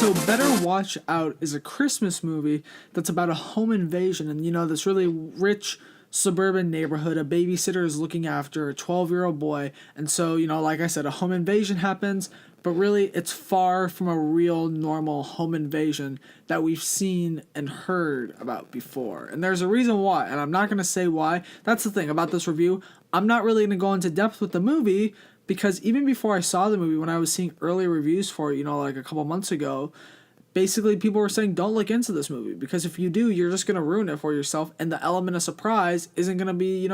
So Better Watch Out is a Christmas movie that's about a home invasion and this really rich suburban neighborhood. A babysitter is looking after a 12-year-old boy, and so like I said, a home invasion happens, but really it's far from a real normal home invasion that we've seen and heard about before. And there's a reason why, and I'm not going to say why. That's the thing about this review. I'm not really going to go into depth with the movie, because even before I saw the movie, when I was seeing early reviews for it, like a couple months ago, basically people were saying don't look into this movie, because if you do, you're just going to ruin it for yourself, and the element of surprise isn't going to be,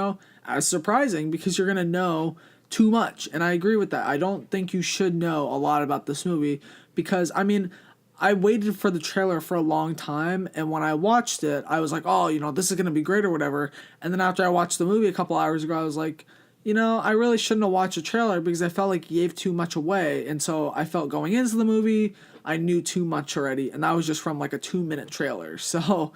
as surprising, because you're going to know too much. And I agree with that. I don't think you should know a lot about this movie, because, I waited for the trailer for a long time, and when I watched it, I was like, oh, this is going to be great or whatever. And then after I watched the movie a couple hours ago, I was like, I really shouldn't have watched the trailer, because I felt like it gave too much away. And so I felt going into the movie, I knew too much already. And that was just from like a 2-minute trailer. So,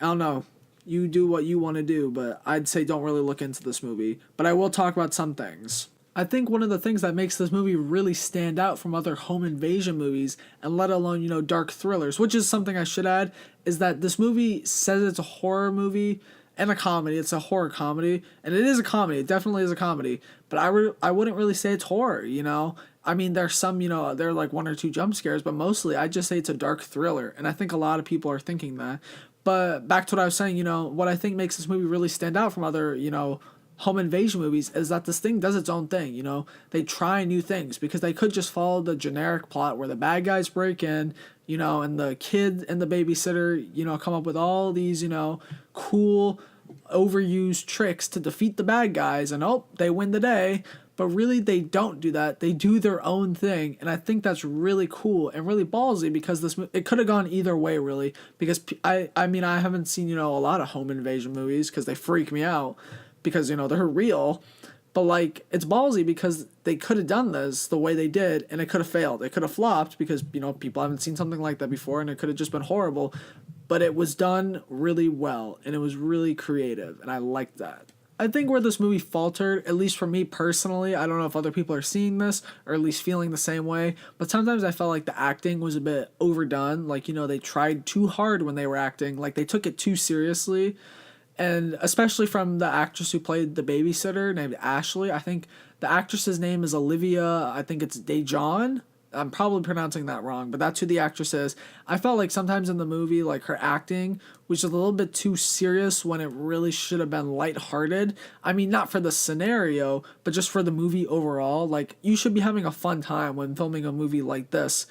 I don't know. You do what you want to do, but I'd say don't really look into this movie. But I will talk about some things. I think one of the things that makes this movie really stand out from other home invasion movies, and let alone, dark thrillers, which is something I should add, is that this movie says it's a horror movie and a comedy. It's a horror comedy, and it is a comedy. It definitely is a comedy, but I wouldn't really say it's horror, there's some, there are like 1 or 2 jump scares, but mostly I just say it's a dark thriller, and I think a lot of people are thinking that. But back to what I was saying, what I think makes this movie really stand out from other, home invasion movies is that this thing does its own thing. They try new things, because they could just follow the generic plot where the bad guys break in, and the kid and the babysitter, come up with all these, cool, overused tricks to defeat the bad guys, and they win the day. But really, they don't do that. They do their own thing, and I think that's really cool and really ballsy, because it could have gone either way, really. Because I haven't seen a lot of home invasion movies, because they freak me out, because they're real. But like, it's ballsy because they could have done this the way they did, and it could have failed. It could have flopped, because people haven't seen something like that before, and it could have just been horrible. But it was done really well, and it was really creative, and I liked that. I think where this movie faltered, at least for me personally, I don't know if other people are seeing this or at least feeling the same way, but sometimes I felt like the acting was a bit overdone. Like, they tried too hard when they were acting. Like, they took it too seriously. And especially from the actress who played the babysitter named Ashley. I think the actress's name is Olivia, I think it's Dejon. I'm probably pronouncing that wrong, but that's who the actress is. I felt like sometimes in the movie, like, her acting was a little bit too serious when it really should have been lighthearted. Not for the scenario, but just for the movie overall. Like, you should be having a fun time when filming a movie like this.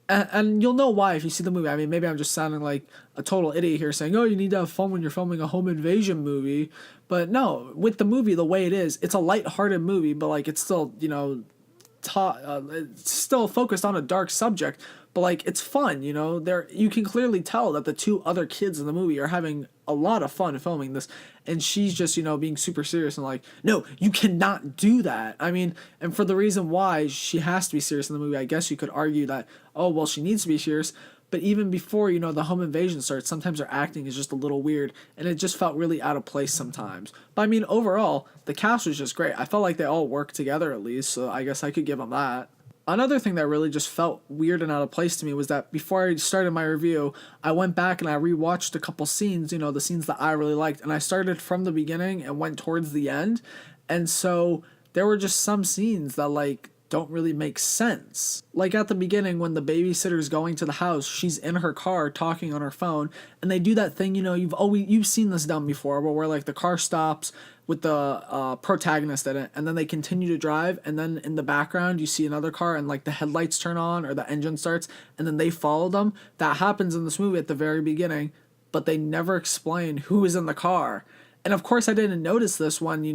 And you'll know why if you see the movie. Maybe I'm just sounding like a total idiot here saying, oh, you need to have fun when you're filming a home invasion movie. But no, with the movie the way it is, it's a lighthearted movie, but like, it's still, it's still focused on a dark subject, but like, it's fun. You can clearly tell that the 2 other kids in the movie are having a lot of fun filming this, and she's just being super serious and like, no, you cannot do that. And for the reason why she has to be serious in the movie, I guess you could argue that, oh well, she needs to be serious. But even before, the home invasion starts, sometimes her acting is just a little weird, and it just felt really out of place sometimes. But overall, the cast was just great. I felt like they all worked together at least, so I guess I could give them that. Another thing that really just felt weird and out of place to me was that before I started my review, I went back and I rewatched a couple scenes, the scenes that I really liked, and I started from the beginning and went towards the end. And so there were just some scenes that like don't really make sense. Like at the beginning when the babysitter's going to the house, she's in her car talking on her phone, and they do that thing, you've seen this done before, where like the car stops with the protagonist in it, and then they continue to drive, and then in the background you see another car, and like the headlights turn on or the engine starts, and then they follow them. That happens in this movie at the very beginning, but they never explain who is in the car. And of course I didn't notice this when,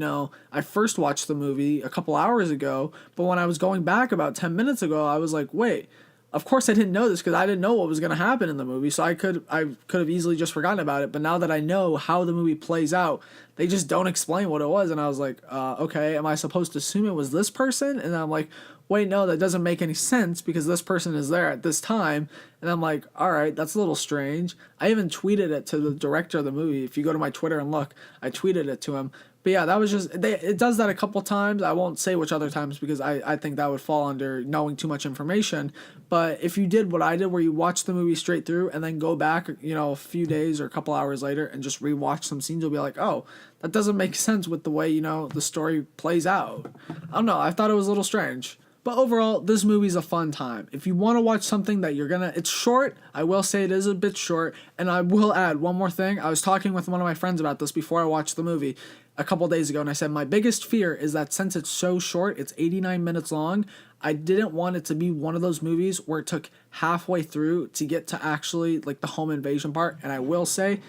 I first watched the movie a couple hours ago, but when I was going back about 10 minutes ago, I was like, wait, of course I didn't know this, because I didn't know what was going to happen in the movie, so I could have easily just forgotten about it. But now that I know how the movie plays out, they just don't explain what it was, and I was like, okay, am I supposed to assume it was this person? And I'm like, wait, no, that doesn't make any sense because this person is there at this time. And I'm like, all right, that's a little strange. I even tweeted it to the director of the movie. If you go to my Twitter and look, I tweeted it to him. But yeah, that was just, it does that a couple times. I won't say which other times because I think that would fall under knowing too much information. But if you did what I did, where you watch the movie straight through and then go back, a few days or a couple hours later and just rewatch some scenes, you'll be like, oh, that doesn't make sense with the way, the story plays out. I don't know. I thought it was a little strange. But overall, this movie's a fun time. If you want to watch something that it's short, I will say it is a bit short. And I will add one more thing. I was talking with one of my friends about this before I watched the movie a couple days ago. And I said, my biggest fear is that since it's so short, it's 89 minutes long, I didn't want it to be one of those movies where it took halfway through to get to actually like the home invasion part. And I will say,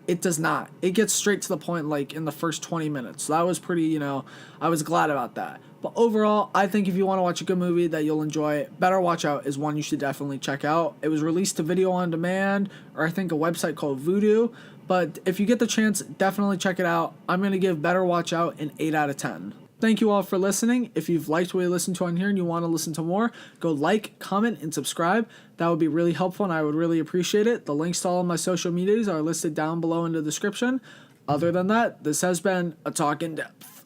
it does not. It gets straight to the point like in the first 20 minutes. So that was pretty, I was glad about that. But overall, I think if you want to watch a good movie that you'll enjoy, Better Watch Out is one you should definitely check out. It was released to video on demand, or I think a website called Vudu. But if you get the chance, definitely check it out. I'm going to give Better Watch Out an 8 out of 10. Thank you all for listening. If you've liked what you listened to on here and you want to listen to more, go like, comment, and subscribe. That would be really helpful and I would really appreciate it. The links to all of my social medias are listed down below in the description. Other than that, this has been A Talk in Depth.